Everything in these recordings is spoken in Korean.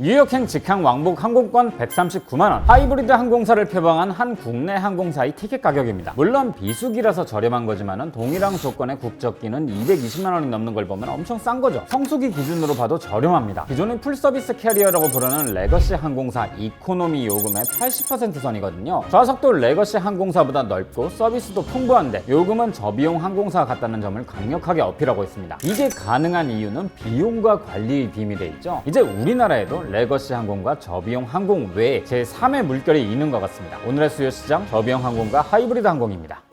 뉴욕행 직항 왕복 항공권 139만원, 하이브리드 항공사를 표방한 한 국내 항공사의 티켓 가격입니다. 물론 비수기라서 저렴한 거지만은 동일한 조건의 국적기는 220만원이 넘는 걸 보면 엄청 싼 거죠. 성수기 기준으로 봐도 저렴합니다. 기존의 풀서비스 캐리어라고 부르는 레거시 항공사 이코노미 요금의 80% 선이거든요. 좌석도 레거시 항공사보다 넓고 서비스도 풍부한데 요금은 저비용 항공사 같다는 점을 강력하게 어필하고 있습니다. 이게 가능한 이유는 비용과 관리의 비밀에 있죠. 이제 우리나라에도 레거시 항공과 저비용 항공 외에 제3의 물결이 있는 것 같습니다. 오늘의 수요 시장, 저비용 항공과 하이브리드 항공입니다.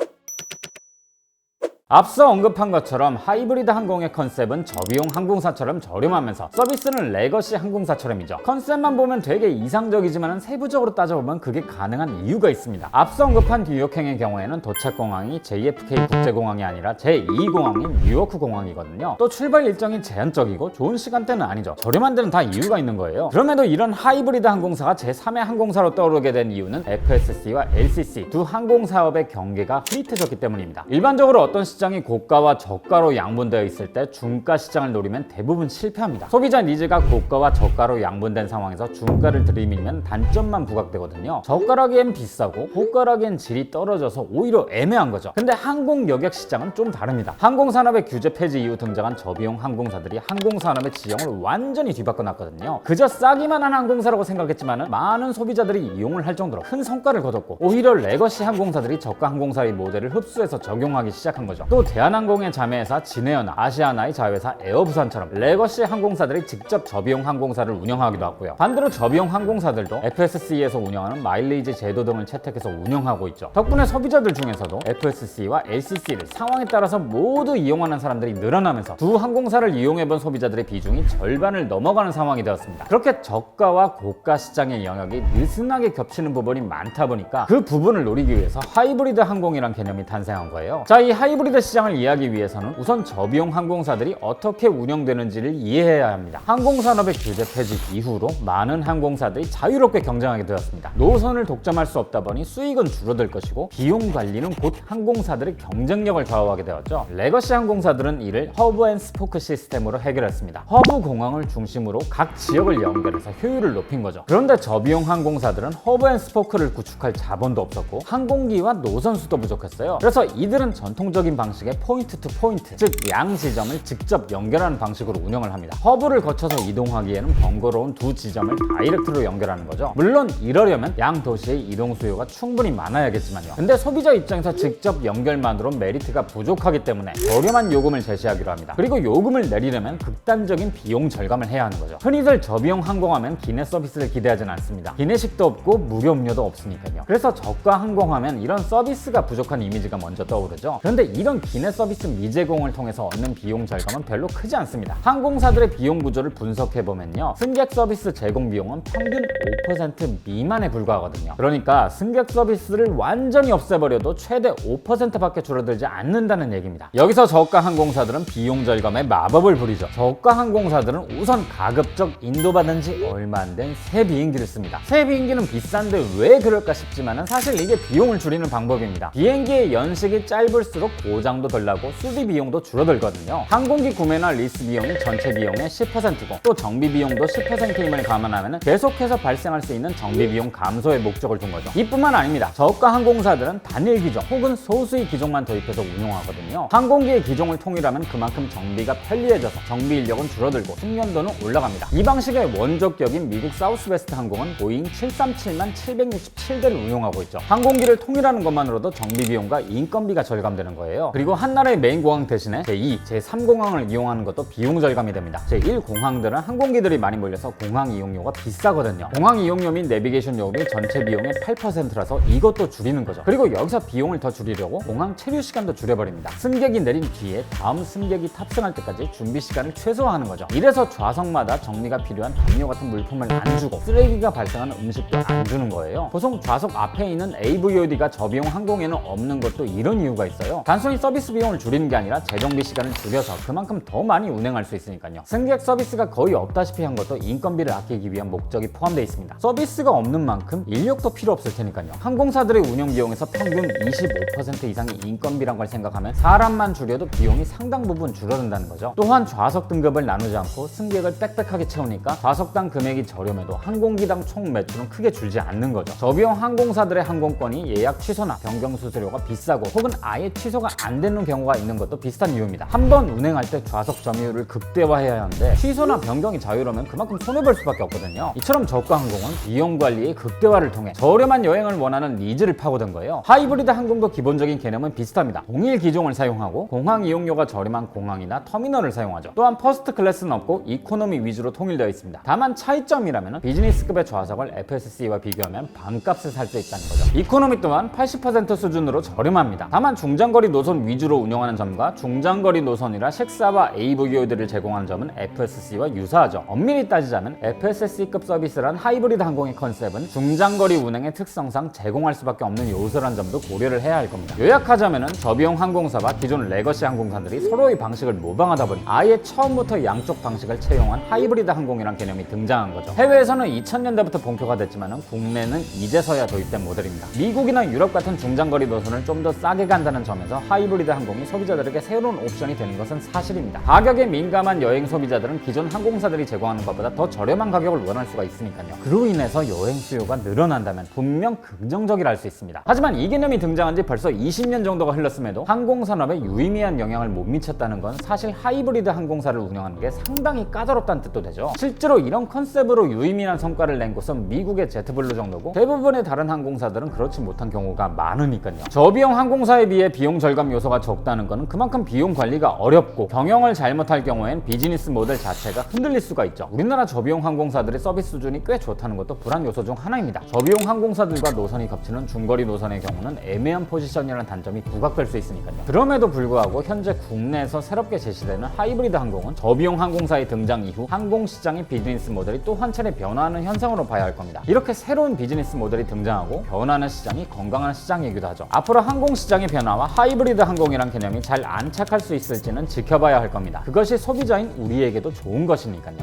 앞서 언급한 것처럼 하이브리드 항공의 컨셉은 저비용 항공사처럼 저렴하면서 서비스는 레거시 항공사처럼이죠. 컨셉만 보면 되게 이상적이지만 세부적으로 따져보면 그게 가능한 이유가 있습니다. 앞서 언급한 뉴욕행의 경우에는 도착공항이 JFK 국제공항이 아니라 제2공항인 뉴요크 공항이거든요. 또 출발 일정이 제한적이고 좋은 시간대는 아니죠. 저렴한 데는 다 이유가 있는 거예요. 그럼에도 이런 하이브리드 항공사가 제3의 항공사로 떠오르게 된 이유는 FSC와 LCC 두 항공사업의 경계가 흐릿해졌기 때문입니다. 일반적으로 어떤 시장이 고가와 저가로 양분되어 있을 때 중가 시장을 노리면 대부분 실패합니다. 소비자 니즈가 고가와 저가로 양분된 상황에서 중가를 들이밀면 단점만 부각되거든요. 저가라기엔 비싸고 고가라기엔 질이 떨어져서 오히려 애매한 거죠. 근데 항공 여객 시장은 좀 다릅니다. 항공산업의 규제 폐지 이후 등장한 저비용 항공사들이 항공산업의 지형을 완전히 뒤바꿔놨거든요. 그저 싸기만 한 항공사라고 생각했지만 많은 소비자들이 이용을 할 정도로 큰 성과를 거뒀고 오히려 레거시 항공사들이 저가 항공사의 모델을 흡수해서 적용하기 시작한 거죠. 또 대한항공의 자매회사 진에어나 아시아나의 자회사 에어부산처럼 레거시 항공사들이 직접 저비용 항공사를 운영하기도 하고요. 반대로 저비용 항공사들도 FSC에서 운영하는 마일리지 제도 등을 채택해서 운영하고 있죠. 덕분에 소비자들 중에서도 FSC와 LCC를 상황에 따라서 모두 이용하는 사람들이 늘어나면서 두 항공사를 이용해본 소비자들의 비중이 절반을 넘어가는 상황이 되었습니다. 그렇게 저가와 고가 시장의 영역이 느슨하게 겹치는 부분이 많다 보니까 그 부분을 노리기 위해서 하이브리드 항공이란 개념이 탄생한 거예요. 자, 이 하이브리드 시장을 이해하기 위해서는 우선 저비용 항공사들이 어떻게 운영되는지를 이해해야 합니다. 항공산업의 규제 폐지 이후로 많은 항공사들이 자유롭게 경쟁하게 되었습니다. 노선을 독점할 수 없다 보니 수익은 줄어들 것이고 비용 관리는 곧 항공사들의 경쟁력을 좌우하게 되었죠. 레거시 항공사들은 이를 허브 앤 스포크 시스템으로 해결했습니다. 허브 공항을 중심으로 각 지역을 연결해서 효율을 높인 거죠. 그런데 저비용 항공사들은 허브 앤 스포크를 구축할 자본도 없었고 항공기와 노선 수도 부족했어요. 그래서 이들은 전통적인 방식의 포인트 투 포인트, 즉 양 지점을 직접 연결하는 방식으로 운영을 합니다. 허브를 거쳐서 이동하기에는 번거로운 두 지점을 다이렉트로 연결하는 거죠. 물론 이러려면 양 도시의 이동 수요가 충분히 많아야겠지만요. 근데 소비자 입장에서 직접 연결만으로 메리트가 부족하기 때문에 저렴한 요금을 제시하기로 합니다. 그리고 요금을 내리려면 극단적인 비용 절감을 해야 하는 거죠. 흔히들 저비용 항공하면 기내 서비스를 기대하진 않습니다. 기내식도 없고 무료 음료도 없으니까요. 그래서 저가 항공하면 이런 서비스가 부족한 이미지가 먼저 떠오르죠. 그런데 이런 기내 서비스 미제공을 통해서 얻는 비용 절감은 별로 크지 않습니다. 항공사들의 비용 구조를 분석해보면요, 승객 서비스 제공 비용은 평균 5% 미만에 불과하거든요. 그러니까 승객 서비스를 완전히 없애버려도 최대 5%밖에 줄어들지 않는다는 얘기입니다. 여기서 저가 항공사들은 비용 절감에 마법을 부리죠. 저가 항공사들은 우선 가급적 인도받은 지 얼마 안 된 새 비행기를 씁니다. 새 비행기는 비싼데 왜 그럴까 싶지만 사실 이게 비용을 줄이는 방법입니다. 비행기의 연식이 짧을수록 고장도 덜 나고 수리 비용도 줄어들거든요. 항공기 구매나 리스 비용이 전체 비용의 10%고 또 정비 비용도 10%임을 감안하면 계속해서 발생할 수 있는 정비 비용 감소에 목적을 둔 거죠. 이뿐만 아닙니다. 저가 항공사들은 단일 기종 혹은 소수의 기종만 도입해서 운용하거든요. 항공기의 기종을 통일하면 그만큼 정비가 편리해져서 정비 인력은 줄어들고 숙련도는 올라갑니다. 이 방식의 원조격인 미국 사우스웨스트 항공은 보잉 737만 767대를 운용하고 있죠. 항공기를 통일하는 것만으로도 정비 비용과 인건비가 절감되는 거예요. 그리고 한 나라의 메인 공항 대신에 제2, 제3 공항을 이용하는 것도 비용 절감이 됩니다. 제1 공항들은 항공기들이 많이 몰려서 공항 이용료가 비싸거든요. 공항 이용료 및 내비게이션 요금이 전체 비용의 8%라서 이것도 줄이는 거죠. 그리고 여기서 비용을 더 줄이려고 공항 체류 시간도 줄여버립니다. 승객이 내린 뒤에 다음 승객이 탑승할 때까지 준비 시간을 최소화하는 거죠. 이래서 좌석마다 정리가 필요한 담요 같은 물품을 안 주고 쓰레기가 발생하는 음식도 안 주는 거예요. 보통 좌석 앞에 있는 AVOD가 저비용 항공에는 없는 것도 이런 이유가 있어요. 단순히 단순히 서비스 비용을 줄이는 게 아니라 재정비 시간을 줄여서 그만큼 더 많이 운행할 수 있으니까요. 승객 서비스가 거의 없다시피 한 것도 인건비를 아끼기 위한 목적이 포함되어 있습니다. 서비스가 없는 만큼 인력도 필요 없을 테니까요. 항공사들의 운영 비용에서 평균 25% 이상이 인건비란 걸 생각하면 사람만 줄여도 비용이 상당 부분 줄어든다는 거죠. 또한 좌석 등급을 나누지 않고 승객을 빽빽하게 채우니까 좌석당 금액이 저렴해도 항공기당 총 매출은 크게 줄지 않는 거죠. 저비용 항공사들의 항공권이 예약 취소나 변경 수수료가 비싸고 혹은 아예 취소가 안 되는 경우가 있는 것도 비슷한 이유입니다. 한 번 운행할 때 좌석 점유율을 극대화해야 하는데 취소나 변경이 자유로우면 그만큼 손해볼 수밖에 없거든요. 이처럼 저가 항공은 비용 관리의 극대화를 통해 저렴한 여행을 원하는 니즈를 파고든 거예요. 하이브리드 항공도 기본적인 개념은 비슷합니다. 동일 기종을 사용하고 공항 이용료가 저렴한 공항이나 터미널을 사용하죠. 또한 퍼스트 클래스는 없고 이코노미 위주로 통일되어 있습니다. 다만 차이점이라면 비즈니스급의 좌석을 FSC와 비교하면 반값에 살 수 있다는 거죠. 이코노미 또한 80% 수준으로 저렴합니다. 다만 중장거리 노선 위주로 운영하는 점과 중장거리 노선이라 식사와 AVO들을 제공하는 점은 FSC와 유사하죠. 엄밀히 따지자면 FSC급 서비스란 하이브리드 항공의 컨셉은 중장거리 운행의 특성상 제공할 수밖에 없는 요소란 점도 고려를 해야 할 겁니다. 요약하자면 저비용 항공사와 기존 레거시 항공사들이 서로의 방식을 모방하다 보니 아예 처음부터 양쪽 방식을 채용한 하이브리드 항공이란 개념이 등장한 거죠. 해외에서는 2000년대부터 본격화 됐지만 국내는 이제서야 도입된 모델입니다. 미국이나 유럽 같은 중장거리 노선을 좀 더 싸게 간다는 점에서 하이브리드 항공이 소비자들에게 새로운 옵션이 되는 것은 사실입니다. 가격에 민감한 여행 소비자들은 기존 항공사들이 제공하는 것보다 더 저렴한 가격을 원할 수가 있으니까요. 그로 인해서 여행 수요가 늘어난다면 분명 긍정적이라 할 수 있습니다. 하지만 이 개념이 등장한 지 벌써 20년 정도가 흘렀음에도 항공산업에 유의미한 영향을 못 미쳤다는 건 사실 하이브리드 항공사를 운영하는 게 상당히 까다롭다는 뜻도 되죠. 실제로 이런 컨셉으로 유의미한 성과를 낸 곳은 미국의 제트블루 정도고 대부분의 다른 항공사들은 그렇지 못한 경우가 많으니까요. 저비용 항공사에 비해 비용 절감 요소가 적다는 것은 그만큼 비용 관리가 어렵고 경영을 잘못할 경우엔 비즈니스 모델 자체가 흔들릴 수가 있죠. 우리나라 저비용 항공사들의 서비스 수준이 꽤 좋다는 것도 불안 요소 중 하나입니다. 저비용 항공사들과 노선이 겹치는 중거리 노선의 경우는 애매한 포지션이라는 단점이 부각될 수 있으니까요. 그럼에도 불구하고 현재 국내에서 새롭게 제시되는 하이브리드 항공은 저비용 항공사의 등장 이후 항공시장의 비즈니스 모델이 또 한 차례 변화하는 현상으로 봐야 할 겁니다. 이렇게 새로운 비즈니스 모델이 등장하고 변화하는 시장이 건강한 시장이기도 하죠. 앞으로 항공시장의 변화와 하이브리드 항공이란 개념이 잘 안착할 수 있을지는 지켜봐야 할 겁니다. 그것이 소비자인 우리에게도 좋은 것이니까요.